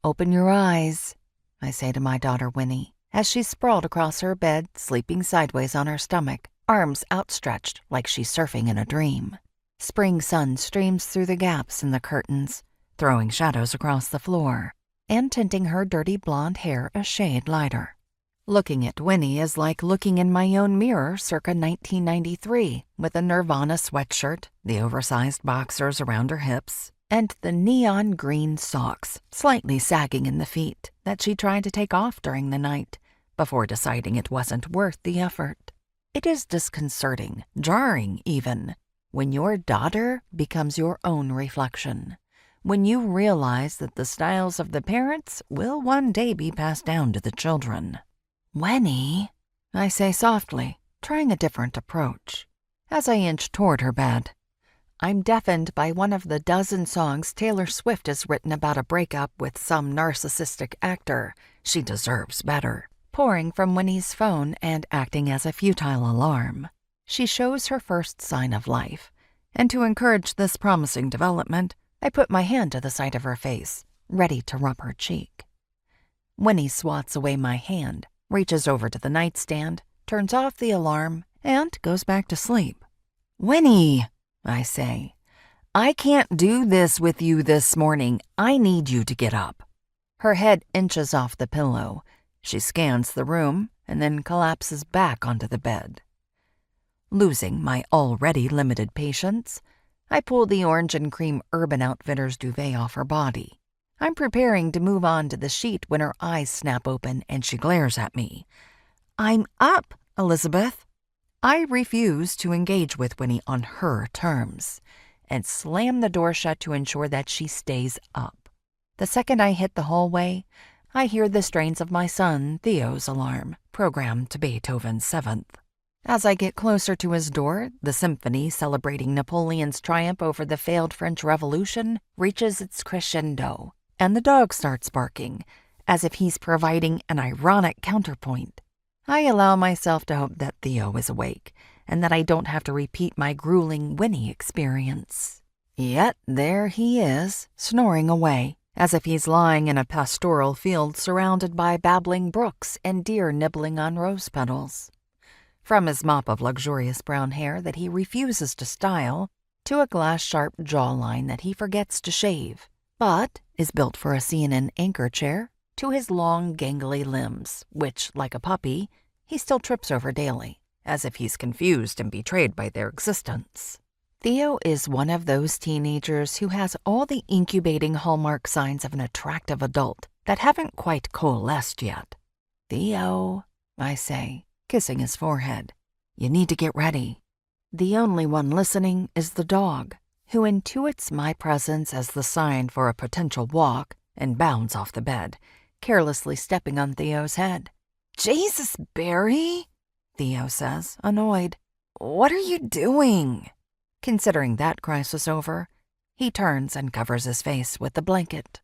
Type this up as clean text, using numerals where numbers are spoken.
"Open your eyes," I say to my daughter Winnie, as she's sprawled across her bed, sleeping sideways on her stomach, arms outstretched like she's surfing in a dream. Spring sun streams through the gaps in the curtains, throwing shadows across the floor, and tinting her dirty blonde hair a shade lighter. Looking at Winnie is like looking in my own mirror circa 1993, with a Nirvana sweatshirt, the oversized boxers around her hips, and the neon green socks slightly sagging in the feet that she tried to take off during the night, before deciding it wasn't worth the effort. It is disconcerting, jarring even, when your daughter becomes your own reflection, when you realize that the styles of the parents will one day be passed down to the children. "Winnie," I say softly, trying a different approach, as I inch toward her bed. I'm deafened by one of the dozen songs Taylor Swift has written about a breakup with some narcissistic actor. She deserves better, pouring from Winnie's phone and acting as a futile alarm. She shows her first sign of life, and to encourage this promising development, I put my hand to the side of her face, ready to rub her cheek. Winnie swats away my hand, reaches over to the nightstand, turns off the alarm, and goes back to sleep. "Winnie," I say, "I can't do this with you this morning. I need you to get up." Her head inches off the pillow. She scans the room and then collapses back onto the bed. Losing my already limited patience, I pull the orange and cream Urban Outfitters duvet off her body. I'm preparing to move on to the sheet when her eyes snap open and she glares at me. "I'm up, Elizabeth." I refuse to engage with Winnie on her terms and slam the door shut to ensure that she stays up. The second I hit the hallway, I hear the strains of my son Theo's alarm, programmed to Beethoven's 7th. As I get closer to his door, the symphony celebrating Napoleon's triumph over the failed French Revolution reaches its crescendo, and the dog starts barking, as if he's providing an ironic counterpoint. I allow myself to hope that Theo is awake, and that I don't have to repeat my grueling Winnie experience. Yet there he is, snoring away, as if he's lying in a pastoral field surrounded by babbling brooks and deer nibbling on rose petals. From his mop of luxurious brown hair that he refuses to style, to a glass-sharp jawline that he forgets to shave, but is built for a CNN anchor chair, to his long, gangly limbs, which, like a puppy, he still trips over daily, as if he's confused and betrayed by their existence. Theo is one of those teenagers who has all the incubating hallmark signs of an attractive adult that haven't quite coalesced yet. "Theo," I say, kissing his forehead, "you need to get ready." The only one listening is the dog, who intuits my presence as the sign for a potential walk and bounds off the bed, carelessly stepping on Theo's head. "Jesus, Barry," Theo says, annoyed. "What are you doing?" Considering that crisis over, he turns and covers his face with the blanket.